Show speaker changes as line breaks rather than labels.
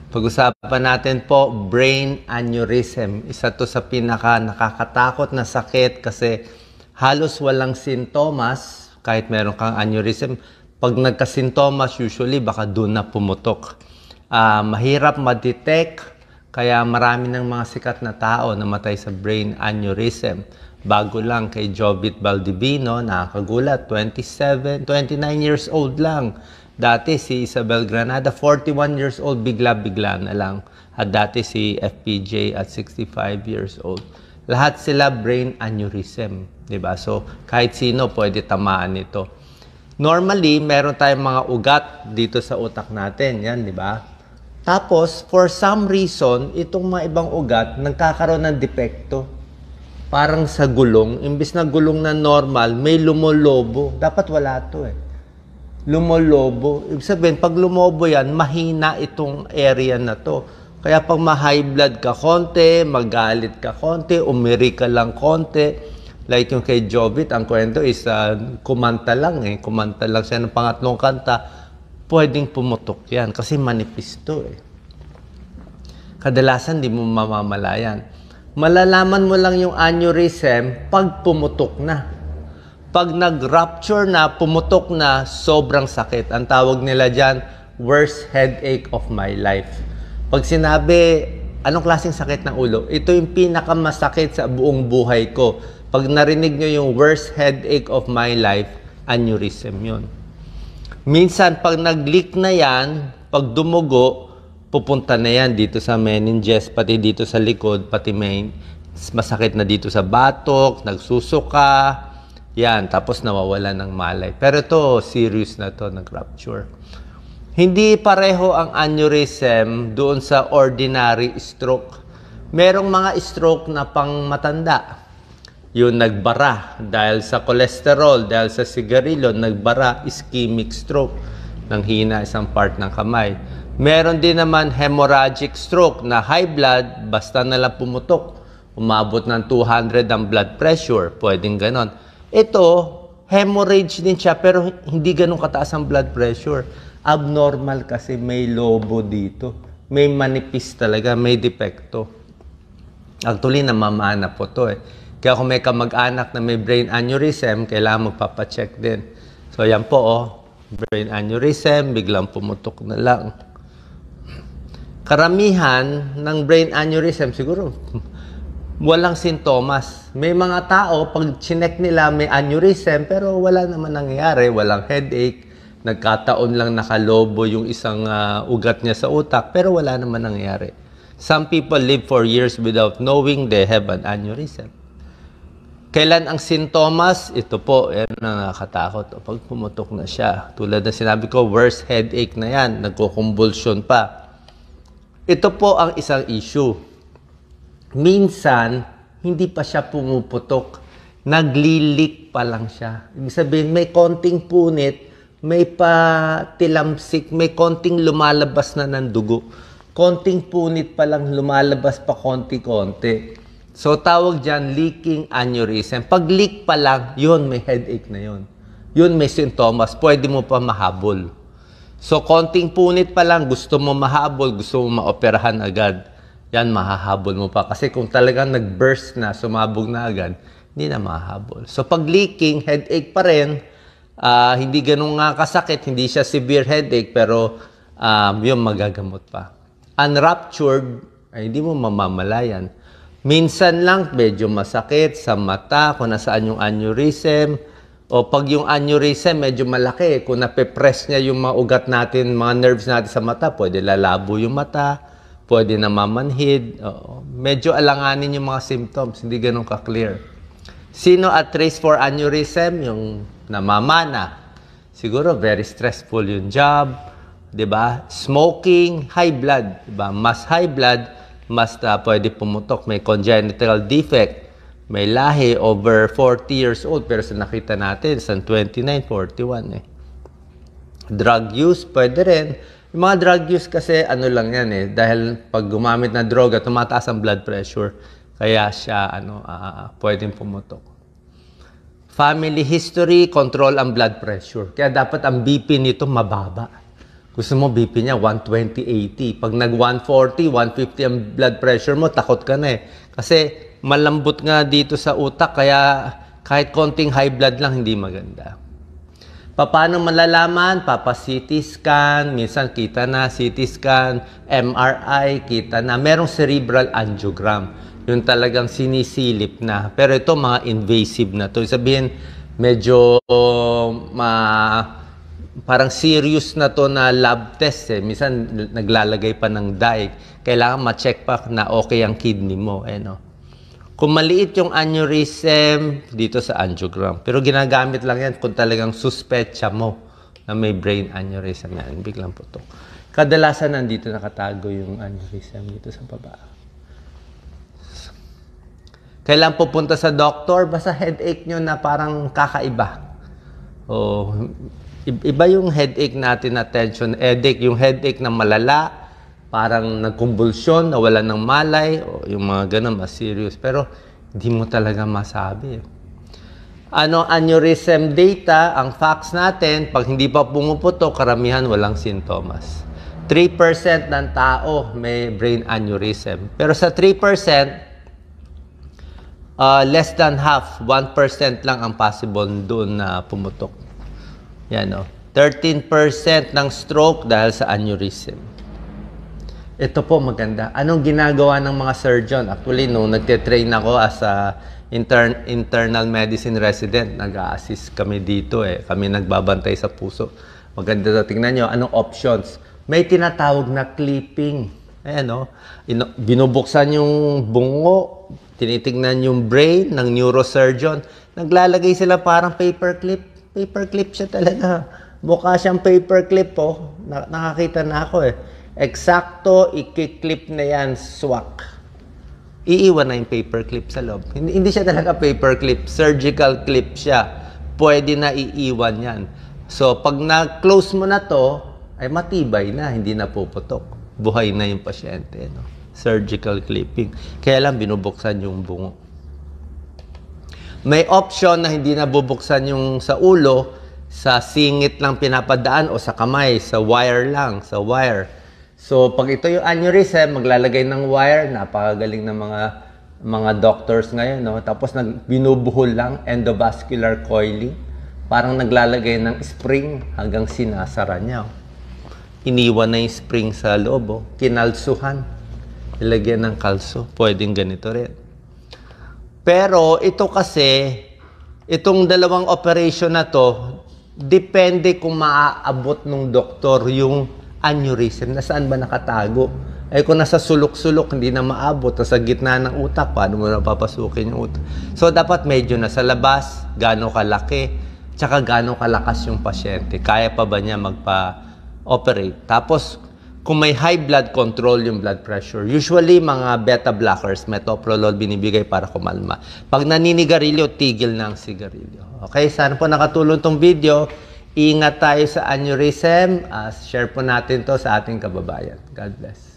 Pag-usapan natin po, brain aneurysm. Isa to sa nakakatakot na sakit kasi halos walang sintomas kahit meron kang aneurysm. Pag nagka-sintomas, usually baka doon na pumutok. Mahirap ma-detect, kaya marami ng mga sikat na tao namatay sa brain aneurysm. Bago lang kay Jovit Baldivino, nakakagulat, 29 years old lang. Dati si Isabel Granada, 41 years old, bigla-bigla na lang. At dati si FPJ at 65 years old. Lahat sila brain aneurysm, di ba? So, kahit sino pwede tamaan nito. Normally, meron tayong mga ugat dito sa utak natin, yan, di ba? Tapos, for some reason, itong mga ibang ugat, nagkakaroon ng depekto. Parang sa gulong, imbis na gulong na normal, may lumolobo. Dapat wala to eh. Lumolobo. Ibig sabihin, pag lumobo yan, mahina itong area na to. Kaya pag ma-high blood ka konti, magalit ka konti, umiri ka lang konti. Like yung kay Jovit, ang kwento is kumanta lang eh. Kumanta lang siya ng pangatlong kanta. Pwedeng pumutok yan kasi manipis to eh. Kadalasan di mo mamamalayan. Malalaman mo lang yung aneurysm pag pumutok na. Pag nag-rupture na, pumutok na, sobrang sakit. Ang tawag nila dyan, worst headache of my life. Pag sinabi, anong klaseng sakit ng ulo? Ito yung pinakamasakit sa buong buhay ko. Pag narinig nyo yung worst headache of my life, aneurysm yun. Minsan, pag nag-leak na yan, pag dumugo, pupunta na yan dito sa meninges, pati dito sa likod, pati main. Masakit na dito sa batok, nagsusuka. Yan, tapos nawawala ng malay. Pero ito, serious na to, nag-rupture. Hindi pareho ang aneurysm doon sa ordinary stroke. Merong mga stroke na pang matanda. Yung nagbara dahil sa cholesterol, dahil sa sigarilyo, nagbara, ischemic stroke. Nanghina isang part ng kamay. Meron din naman hemorrhagic stroke na high blood, basta nalang pumutok. Umabot ng 200 ang blood pressure, pwedeng ganon. Ito, hemorrhage din siya pero hindi ganun kataas ang blood pressure. Abnormal kasi may lobo dito. May manipis talaga, may depekto. Actually, namamana po to eh. Kaya kung may kamag-anak na may brain aneurysm, kailangan magpapacheck din. So yan po oh, brain aneurysm, biglang pumutok na lang. Karamihan ng brain aneurysm, siguro, walang sintomas. May mga tao, pag chinek nila may aneurysm, pero wala naman nangyayari, walang headache, nagkataon lang nakalobo yung isang ugat niya sa utak, pero wala naman nangyayari. Some people live for years without knowing they have an aneurysm. Kailan ang sintomas? Ito po, yan ang nakakatakot. Pag pumutok na siya, tulad na sinabi ko, worst headache na yan, nagkukumbulsyon pa. Ito po ang isang issue. Minsan, hindi pa siya pumuputok. Naglilik pa lang siya. Ibig sabihin, may konting punit, may patilamsik, may konting lumalabas na ng dugo. Konting punit pa lang, lumalabas pa konti-konti. So, tawag dyan, leaking aneurysm. Pag leak pa lang, yun, may headache na yun. Yun, may sintomas. Pwede mo pa mahabol. So, konting punit pa lang, gusto mo mahabol, gusto mo maoperahan agad. Yan, mahahabol mo pa. Kasi kung talagang nag-burst na, sumabog na agad, hindi na mahahabol. So, pag leaking, headache pa rin, hindi ganun nga kasakit, hindi siya severe headache, pero yun, magagamot pa. Unruptured, ay hindi mo mamamalayan. Minsan lang, medyo masakit sa mata, kung nasaan yung aneurysm, o pag yung aneurysm medyo malaki, kung nape-press niya yung mga ugat natin, mga nerves natin sa mata, pwede lalabo yung mata, pwede namamanhid. Medyo alanganin yung mga symptoms, hindi ganun ka-clear. Sino at risk for aneurysm? Yung namamana. Siguro very stressful yung job, 'di ba? Smoking, high blood, 'di ba? Mas high blood, mas pwede pumutok. May congenital defect, may lahi, over 40 years old, pero sa nakita natin, sa 29, 41 eh. Drug use, pwede rin. Yung mga drug use kasi ano lang yan eh, dahil pag gumamit na droga, tumataas ang blood pressure, kaya siya pwedeng pumutok. Family history, control ang blood pressure. Kaya dapat ang BP nito mababa. Gusto mo BP niya 120/80. Pag nag 140, 150 ang blood pressure mo, takot ka na eh. Kasi malambot nga dito sa utak, kaya kahit konting high blood lang hindi maganda. Paano malalaman? Papa-CT scan, minsan kita na CT scan, MRI, kita na. Merong cerebral angiogram. Yung talagang sinisilip na. Pero ito mga invasive na to. Sabihin, medyo parang serious na to na lab test eh. Minsan naglalagay pa ng dye. Kailangan ma-check pa na okay ang kidney mo. Eh, no? Kung maliit yung aneurysm, dito sa angiogram. Pero ginagamit lang yan kung talagang suspecha mo na may brain aneurysm. Yan, biglang putok. Kadalasan nandito nakatago yung aneurysm dito sa baba. Kailan pupunta sa doktor? Basta headache nyo na parang kakaiba. O, iba yung headache natin na tension headache. Yung headache na malala, parang nagkumbulsyon, nawalan ng malay, o yung mga ganun, mas serious. Pero hindi mo talaga masabi. Aneurysm data, ang facts natin, pag hindi pa pumuputok, karamihan walang sintomas. 3% ng tao may brain aneurysm. Pero sa 3%, less than half, 1% lang ang possible doon na pumutok. Yan, 13% ng stroke dahil sa aneurysm. Ito po maganda. Anong ginagawa ng mga surgeon? Actually, nung nagte-train ako as a internal medicine resident, nag-a-assist kami dito eh. Kami nagbabantay sa puso. Maganda na tingnan nyo. Anong options? May tinatawag na clipping. Ayan, binubuksan yung bungo, tinitignan yung brain ng neurosurgeon. Naglalagay sila parang paperclip. Paperclip siya talaga. Mukha siyang paperclip po. Nakakita na ako eh. Eksakto, i-clip na yan, swak. Iiwan na yung paperclip sa loob. Hindi siya talaga paperclip, surgical clip siya. Pwede na iiwan yan. So, pag na-close mo na to, ay matibay na, hindi na puputok. Buhay na yung pasyente. No? Surgical clipping. Kaya lang binubuksan yung bungo. May option na hindi na bubuksan yung sa ulo, sa singit lang pinapadaan o sa kamay, sa wire lang, sa wire. So, pag ito yung aneurysm, maglalagay ng wire, napakagaling ng mga doctors ngayon, no? Tapos binubuhol lang, endovascular coiling. Parang naglalagay ng spring hanggang sinasara niya. Iniwan na yung spring sa loob, kinalsuhan. Ilagyan ng kalso. Pwedeng ganito rin. Pero ito kasi, itong dalawang operation na to, depende kung maaabot ng doktor yung aneurysm. Nasaan ba nakatago? Eh kung nasa sulok-sulok, hindi na maabot. Nasa gitna ng utak, paano mo na papasukin yung utak? So dapat medyo nasa labas, gaano kalaki, tsaka gaano kalakas yung pasyente. Kaya pa ba niya magpa-operate? Tapos, kung may high blood control yung blood pressure, usually mga beta blockers, metoprolol binibigay para kumalma. Pag naninigarilyo, tigil na ang sigarilyo. Okay, sana po nakatulong tong video. Ingat tayo sa aneurysm. Share po natin to sa ating kababayan. God bless.